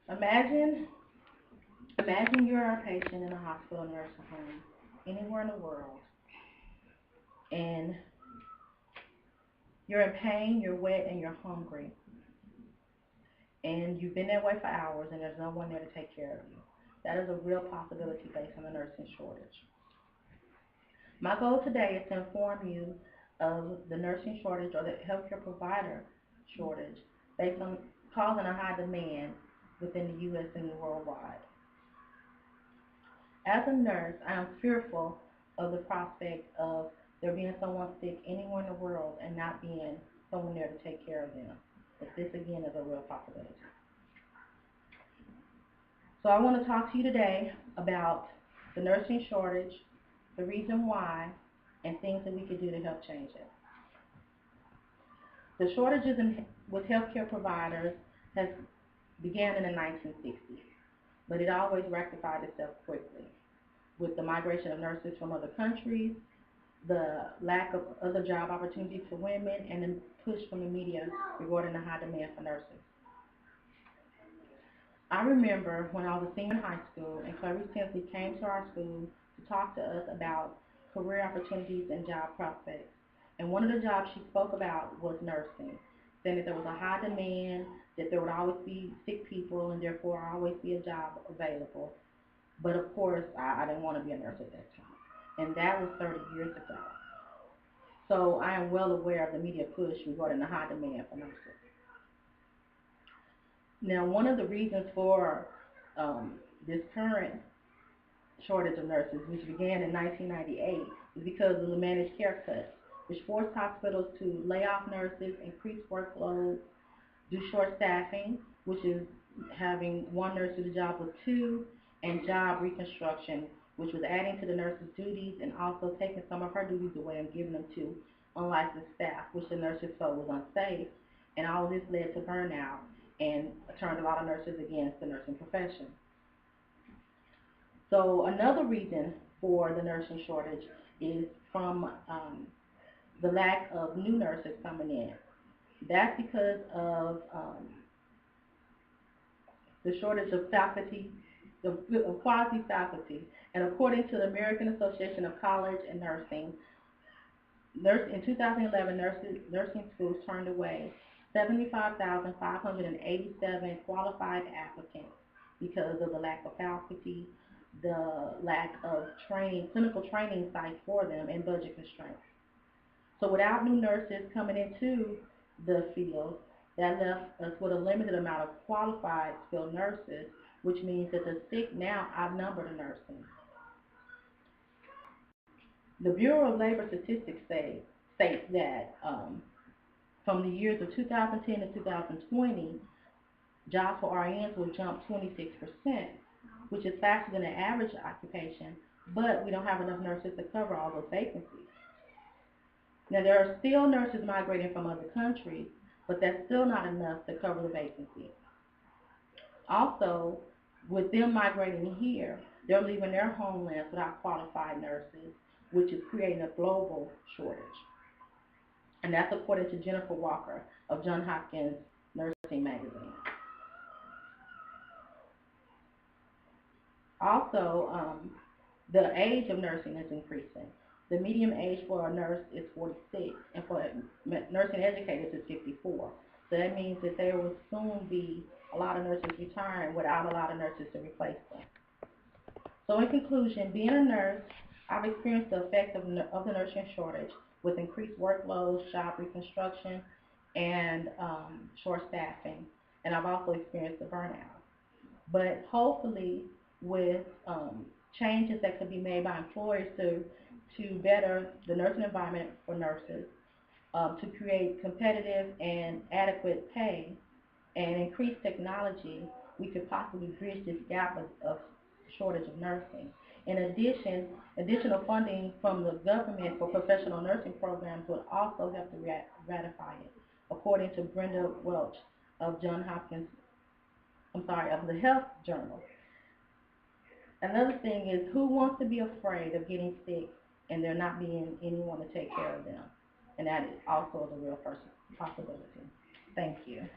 Imagine, imagine you're a patient in a hospital, nursing home, anywhere in the world, and you're in pain, you're wet, and you're hungry, and you've been that way for hours, and there's no one there to take care of you. That is a real possibility based on the nursing shortage. My goal today is to inform you of the nursing shortage or the healthcare provider shortage based on causing a high demand within the U.S. and worldwide. As a nurse, I am fearful of the prospect of there being someone sick anywhere in the world and not being someone there to take care of them. But this again is a real possibility. So I want to talk to you today about the nursing shortage, the reason why, and things that we could do to help change it. The shortages with healthcare providers has began in the 1960s, but it always rectified itself quickly with the migration of nurses from other countries, the lack of other job opportunities for women, and the push from the media regarding the high demand for nurses. I remember when I was a senior in high school and Clarice Tinsley came to our school to talk to us about career opportunities and job prospects. And one of the jobs she spoke about was nursing, saying that there was a high demand, that there would always be sick people, and therefore always be a job available. But of course, I didn't want to be a nurse at that time. And that was 30 years ago. So I am well aware of the media push regarding the high demand for nurses. Now, one of the reasons for this current shortage of nurses, which began in 1998, is because of the managed care cuts, which forced hospitals to lay off nurses, increase workloads, do short staffing, which is having one nurse do the job with two, and job reconstruction, which was adding to the nurse's duties and also taking some of her duties away and giving them to unlicensed staff, which the nurses felt was unsafe. And all of this led to burnout and turned a lot of nurses against the nursing profession. So another reason for the nursing shortage is from the lack of new nurses coming in. That's because of the shortage of faculty, of quality faculty. And according to the American Association of College and Nursing, in 2011, nursing schools turned away 75,587 qualified applicants because of the lack of faculty, the lack of training, clinical training sites for them, and budget constraints. So without new nurses coming into the field, that left us with a limited amount of qualified skilled nurses, which means that the sick now outnumber the nursing. The Bureau of Labor Statistics states that from the years of 2010 to 2020, jobs for RNs will jump 26%, which is faster than the average occupation, but we don't have enough nurses to cover all those vacancies. Now, there are still nurses migrating from other countries, but that's still not enough to cover the vacancy. Also, with them migrating here, they're leaving their homelands without qualified nurses, which is creating a global shortage. And that's according to Jennifer Walker of Johns Hopkins Nursing Magazine. Also, the age of nursing is increasing. The median age for a nurse is 46, and for nursing educators is 54. So that means that there will soon be a lot of nurses retiring without a lot of nurses to replace them. So in conclusion, being a nurse, I've experienced the effects of the nursing shortage with increased workloads, job reconstruction, and short staffing. And I've also experienced the burnout. But hopefully, with changes that could be made by employers to better the nursing environment for nurses, to create competitive and adequate pay, and increase technology, we could possibly bridge this gap of shortage of nursing. In addition, additional funding from the government for professional nursing programs would also help to ratify it, according to Brenda Welch of of the Health Journal. Another thing is, who wants to be afraid of getting sick and there not being anyone to take care of them? And that is also a real possibility. Thank you.